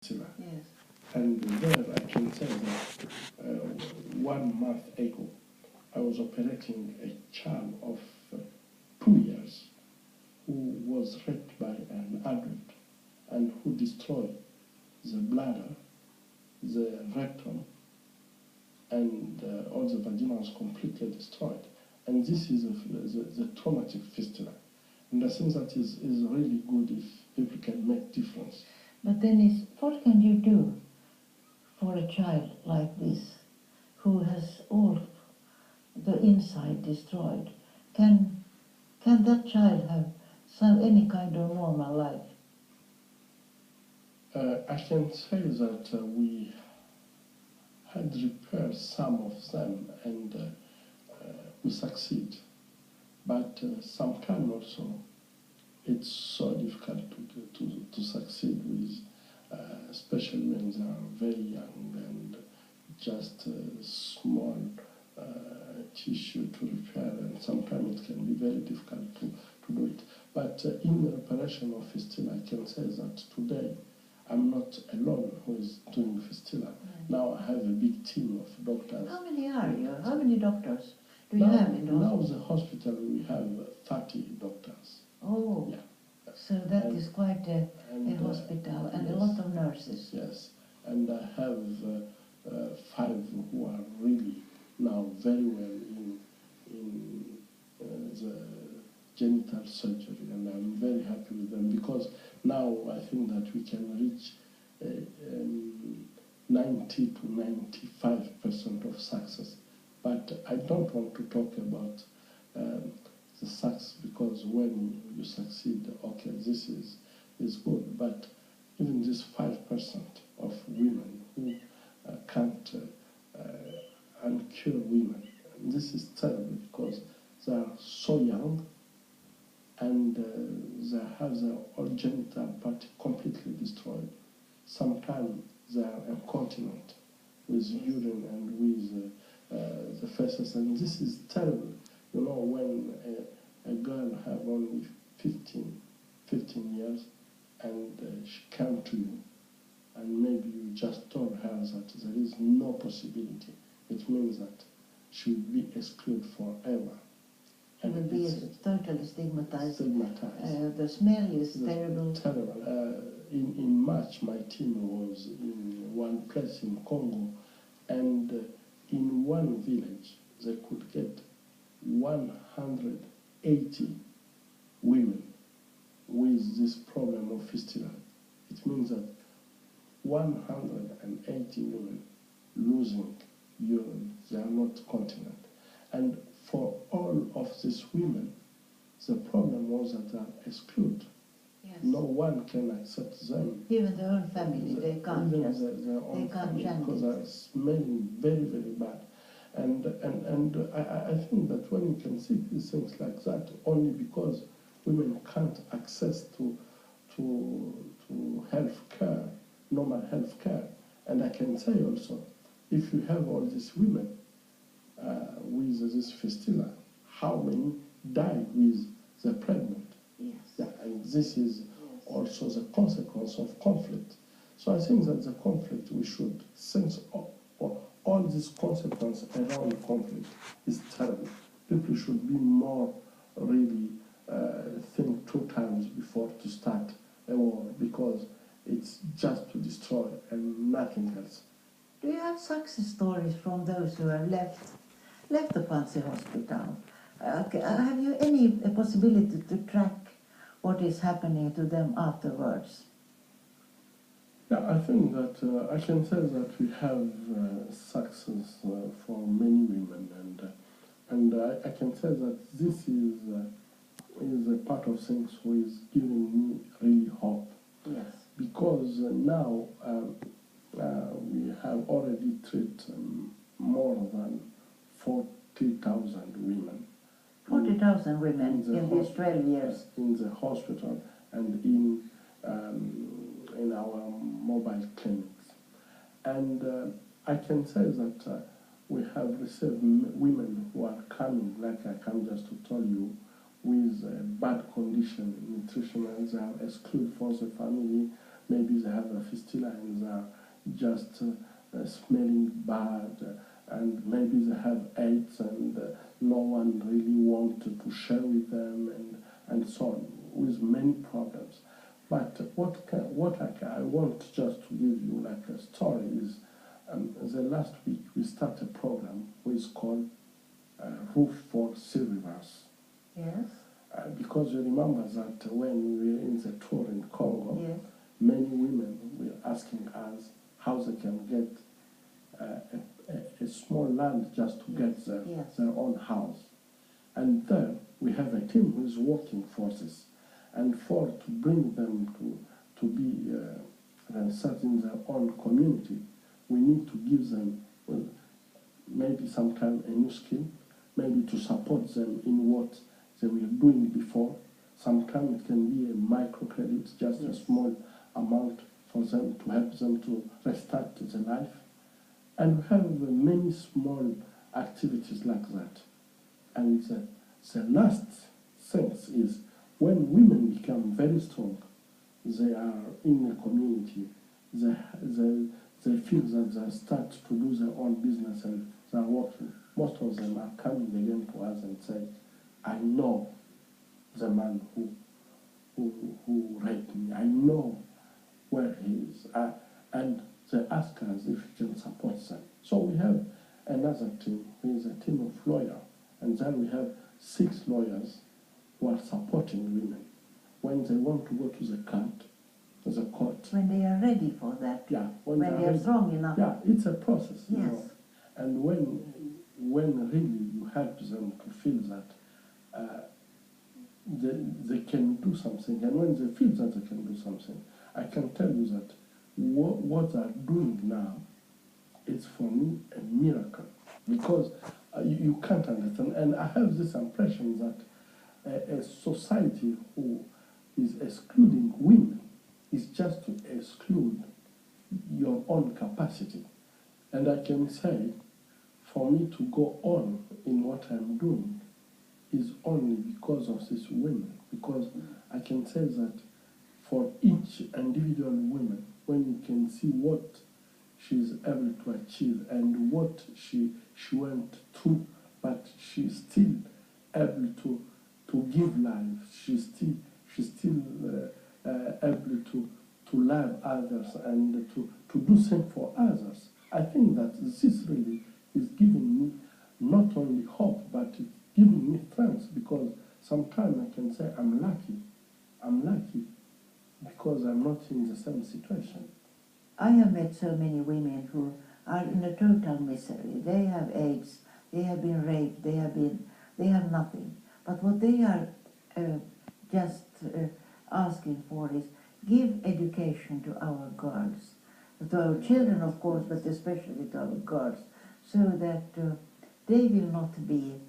fistula. Yes. And there I can say that 1 month ago, I was operating a child of 2 years who was raped by an adult and who destroyed the bladder, the rectum, and all the vagina was completely destroyed. And this is the traumatic fistula. And I think that is really good if people can make difference. But then what can you do for a child like this who has all the inside destroyed? Can that child have any kind of normal life? I can say that we had repaired some of them and we succeed. But sometimes also it's so difficult to succeed with, especially when they are very young and just small tissue to repair, and sometimes it can be very difficult to do it. But in the reparation of fistula, I can say that today I'm not alone who is doing fistula. Now I have a big team of doctors. How many are you? How many doctors do you have in the Now hospital? the hospital we have 30 doctors. Oh, yeah. So that is quite a hospital and a lot of nurses. Yes, and I have 5 who are really now very well in the genital surgery, and I'm very happy with them because now I think that we can reach 90 to 95% of success. But I don't want to talk about the success because when you succeed, okay, this is good. But even this 5% of women who can't uncure women, this is terrible because they are so young and they have their whole genital part completely destroyed. Sometimes they are incontinent with urine and with the feces, and this is terrible. You know, when a girl have only 15 years and she came to you and maybe you just told her that there is no possibility, it means that she will be excluded forever. She will be totally stigmatized. The smell is terrible. Terrible. In March, my team was in one place in Congo, and in one village, they could get 180 women with this problem of fistula. It means that 180 women losing urine, they are not continent. And for all of these women, the problem was that they are excluded. Yes. No one can accept them. Even their own family, they can't just, they can't change because they're smelling very, very bad. And I think that when you can see these things like that, only because women can't access to health care, normal health care. And I can say also, if you have all these women with this fistula, how many died with the pregnant? Yes. Yeah, and this is also the consequence of conflict. So I think that the conflict, we should sense all these consequences around conflict is terrible. People should be more really think 2 times before to start a war because it's just to destroy and nothing else. Do you have success stories from those who have left the Panzi hospital? Have you any possibility to track what is happening to them afterwards? Yeah, I think that I can say that we have success for many women, and I can say that this is a part of things who is giving me really hope. Yes. Because now we have already treated more than 40,000 women. 40,000 women in these 12 years. In the hospital and in our mobile clinics. And I can say that we have received women who are coming, like I come just to tell you, with bad condition, nutrition, and they are excluded for the family. maybe they have a fistula and they are just smelling bad, and maybe they have AIDS and no one really wanted to share with them, and so on, with many problems. But I want just to give you like a story is the last week we started a program which is called Roof for Survivors. Yes. Because you remember that when we were in the tour in Congo, Yes. many women were asking us how they can get a small land just to get their own house. And there we have a team who is working for this. And to bring them to be set in their own community, we need to give them maybe sometimes a new skill, maybe to support them in what they were doing before. Sometimes it can be a microcredit, just a small amount for them to help them to restart their life. And we have many small activities like that. And the last thing is when women become very strong, they are in the community, they feel that they start to do their own business and they are working. Most of them are coming again to us and say, I know the man who raped me, I know where he is. And they ask us if we can support them. So we have another team, who is a team of lawyers, and then we have 6 lawyers who are supporting women when they want to go to the court. When they are ready for that. Yeah. When they are strong enough. Yeah, it's a process. Yes. You know? And when really you help them to feel that they can do something, and when they feel that they can do something, I can tell you that what they are doing now is for me a miracle, because you can't understand. And I have this impression that a society who is excluding women is just to exclude your own capacity. And I can say, for me to go on in what I'm doing is only because of these women. Because I can say that for each individual woman, when you can see what she's able to achieve and what she went through, but she's still able to give life, she's still able to love others and to do things for others. I think that this really is giving me not only hope, but it's giving me strength, because sometimes I can say I'm lucky because I'm not in the same situation. I have met so many women who are in a total misery. They have AIDS, they have been raped, they have nothing. But what they are asking for is give education to our girls, to our children of course, but especially to our girls, so that they will not be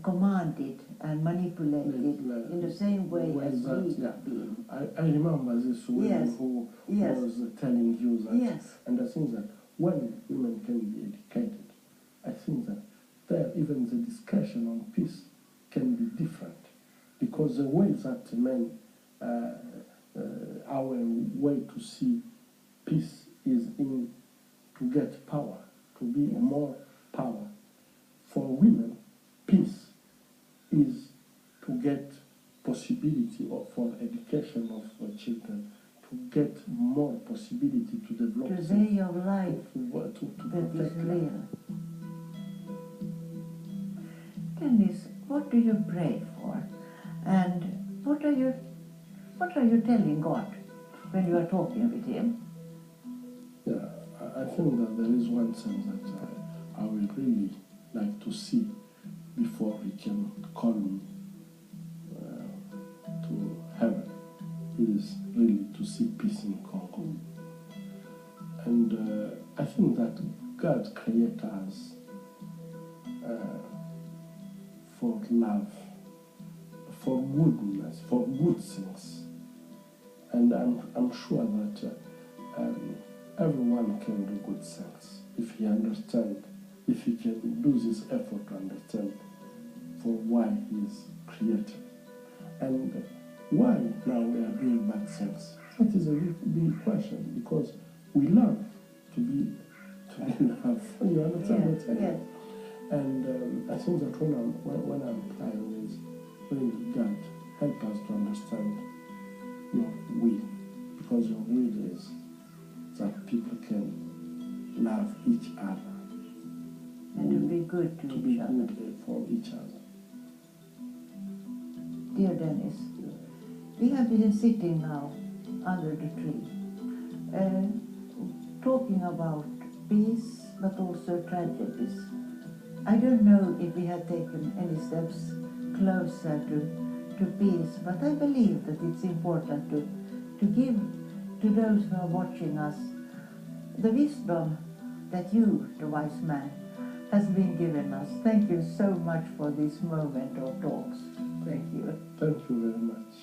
commanded and manipulated in the same way as we have been. I remember this woman who was telling you that, and I think that when women can be educated, I think that there even the discussion on peace can be different, because the way that men, our way to see peace is in to get power, to be more power. For women, peace is to get possibility for education of the children, to get more possibility to develop the way of life to that is real. life. Dennis, what do you pray for, and what are you telling God when you are talking with Him? Yeah, I think that there is one thing that I will really like to see before He can call me to heaven, is really to see peace in Congo. And I think that God created us for love, for goodness, for good things. And I'm sure that everyone can do good things if he understands, if he can do this effort to understand for why he is created. And why now we are doing bad things. That is a big question because we love to be loved. You understand what I'm saying? Yes. And I think that when I'm praying is really God help us to understand your will, because your will is that people can love each other And to be good to each other. good for each other. Dear Dennis, we have been sitting now under the tree, talking about peace, but also tragedies. I don't know if we have taken any steps closer to peace, but I believe that it's important to give to those who are watching us the wisdom that you, the wise man, has been given us. Thank you so much for this moment of talks. Thank you. Thank you very much.